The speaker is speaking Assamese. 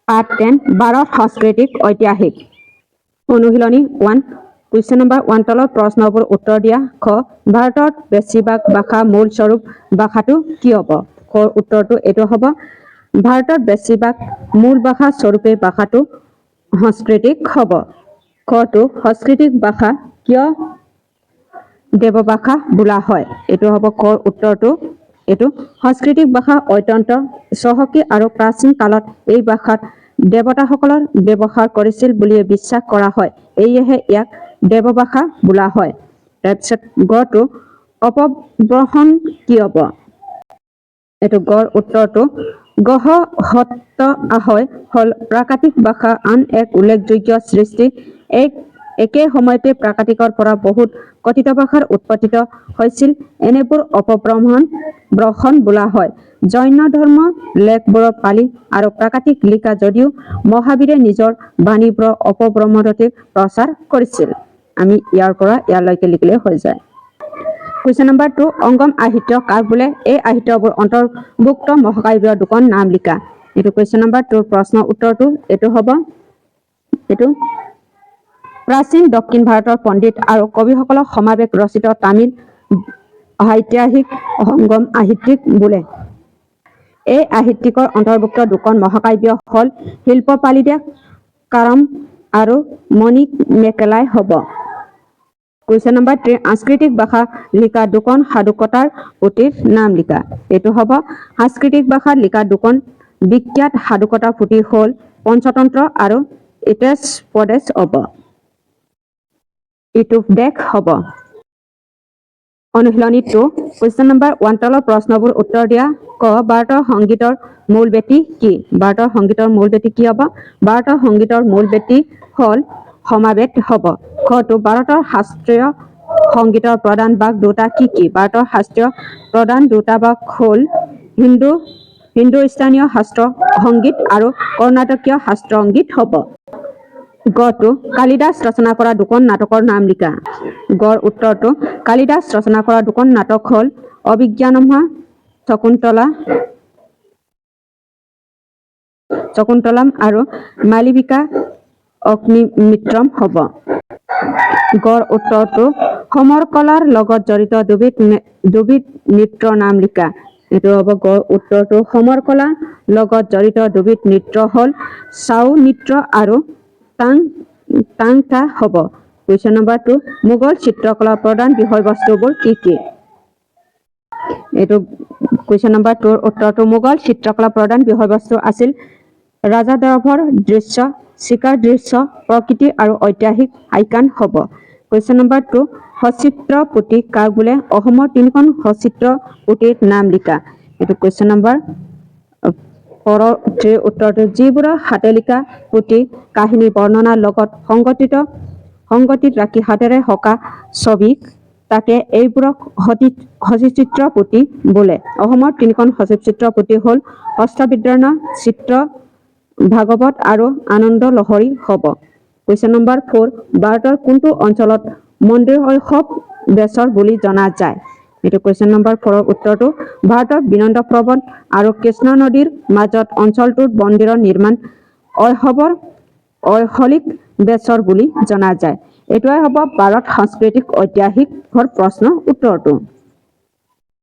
পাৰ্ট 10 ভাৰত সাংস্কৃতিক ঐতিহাসিক অনুশীলনী 1 কুৱেশ্যন নম্বৰ 1 তলৰ প্ৰশ্নবোৰ উত্তৰ দিয়া খ ভাৰতৰ বেছিভাগ ভাষা মূল স্বৰূপ ভাষাটো কি হ'ব খৰ উত্তৰটো এটো হ'ব ভাৰতৰ বেছিভাগ মূল ভাষা স্বৰূপে ভাষাটো সাংস্কৃতিক হ'ব খটো সাংস্কৃতিক ভাষা কিয় দেৱভাষা বোলা হয় এটো হ'ব খৰ উত্তৰটো এটো সাংস্কৃতিক ভাষা অত্যন্ত চহকী আৰু প্ৰাচীন কালত এই ভাষাত দেৱতাসকলৰ ব্যৱহাৰ কৰিছিল বুলি বিশ্বাস কৰা হয় এইহে ইয়াক দেৱভাষা বোলা হয় তাৰপিছত গটো অপভ্ৰংশ কি হ'ব এটো গৰ উত্তৰটো গহ হত আহয় হল প্ৰাকৃতিক ভাষা আন এক উল্লেখযোগ্য সৃষ্টি একে সময়তে প্ৰাকৃতিকৰ পৰা বহুত কথিত ভাষাৰ উৎপত্তি হৈছিল এনেবোৰ অপভ্ৰংশ বোলা হয় জৈন ধৰ্ম লেখবোৰৰ পালি আৰু প্ৰাকৃতিক লিখা যদিও মহাবীৰে নিজৰ বাণীবোৰ অপভ্ৰংশতে প্ৰচাৰ কৰিছিল আমি ইয়াৰ পৰা ইয়ালৈকে লিখিলে হৈ যায় কুৱেশ্যন নম্বৰ 2 অংগম সাহিত্য কাক বোলে এই সাহিত্যবোৰ অন্তৰ্ভুক্ত মহাকাব্য দুখন নাম লিখা এটো কুৱেশ্যন নম্বৰ 2 প্ৰশ্ন উত্তৰটো এটো হ'ব এটো প্ৰাচীন দক্ষিণ ভাৰতৰ পণ্ডিত আৰু কবিসকলৰ সমাবেশ ৰচিত তামিল ঐতিহাসিক অংগম সাহিত্যিক বোলে এই সাহিত্যিকৰ অন্তৰ্ভুক্ত দুখন মহাকাব্য হল শিল্পপালিদা কাৰম আৰু মণিক মেকেলাই হ'ব কুৱেশ্যন নম্বৰ 3 সাংস্কৃতিক ভাষা লিখা দুখন সাধুকথাৰ পুথিৰ নাম লিখা এটো হ'ব সাংস্কৃতিক ভাষা লিখা দুখন বিখ্যাত সাধুকথাৰ পুথি হল পঞ্চতন্ত্ৰ আৰু ইতিহাস প্ৰদেশ হ'ব ইটো দেশ হ'ব অনুশীলনী 2 কুৱেশ্যন নম্বৰ 1 তলৰ প্ৰশ্নবোৰ উত্তৰ দিয়া ক ভাৰতৰ সংগীতৰ মূল ভেটি কি ভাৰতৰ সংগীতৰ মূল ভেটি কি হ'ব ভাৰতৰ সংগীতৰ মূল ভেটি হল সমাবেশ হ'ব খটো ভাৰতৰ শাস্ত্ৰীয় সংগীতৰ প্ৰধান ভাগ দুটা কি ভাৰতৰ শাস্ত্ৰীয় প্ৰধান দুটা ভাগ হল হিন্দুস্তানীয় শাস্ত্ৰীয় সংগীত আৰু কৰ্ণাটকীয় শাস্ত্ৰীয় সংগীত হ'ব গটো কালিদাস ৰচনা কৰা দুখন নাটকৰ নাম লিখা গৰ উত্তৰটো কালিদাস ৰচনা কৰা দুখন নাটক হল অভিজ্ঞানমহা শকুন্তলম আৰু মালবিকা অগ্নিমিত্ৰম হ'ব গড় উত্তৰটো সমৰ কলাৰ লগত জড়িত দুবিধ নৃত্যৰ নাম লিখা এটো হ'ব গড় উত্তৰটো সমৰ কলাৰ লগত জড়িত দুবিধ নৃত্য হল ছাউ নৃত্য আৰু টাংকা হ'ব কুৱেশ্যন নম্বৰ 2 মোগল চিত্ৰকলাৰ প্ৰধান বিষয়বস্তুবোৰ কি এটো কুৱেশ্যন নম্বৰ 2 উত্তৰটো মোগল চিত্ৰকলাৰ প্ৰধান বিষয়বস্তু আছিল ৰাজা দৰবাৰৰ দৃশ্য চিকাৰ দৃশ্য প্ৰকৃতি আৰু ঐতিহাসিক আখ্যান হ'ব কুৱেশ্যন নম্বৰ 2 সচিত্ৰ পুথি কাক বোলে অসমৰ তিনিখন সচিত্ৰ পুথিৰ নাম লিখা এটো কুৱেশ্যন নম্বৰ 3 উত্তৰটো যিবোৰ হাতে লিখা পুথি কাহিনী বৰ্ণনাৰ লগত সংগতিত ৰাখি হাতেৰে হকা ছবি তাকে এইবোৰক সচিত্ৰ পুথি বোলে অসমৰ তিনিখন সচিত্ৰ পুথি হল অষ্টবিদ্যা চিত্ৰ ভাগৱত আৰু আনন্দ লহৰী হ'ব কুৱেশ্যন নম্বৰ 4 ভাৰতৰ কোনটো অঞ্চলত মন্দিৰ শৈশৱ বেছৰ বুলি জনা যায় এটো কুৱেশ্যন নম্বৰ 4 উত্তৰটো ভাৰতৰ বিনন্দ পৰ্বত আৰু কৃষ্ণা নদীৰ মাজত অঞ্চলটোত মন্দিৰৰ নিৰ্মাণ ঐহলিক বেছৰ বুলি জনা যায় এটোৱে হ'ব ভাৰত সাংস্কৃতিক ঐতিহাসিকৰ প্ৰশ্ন উত্তৰটো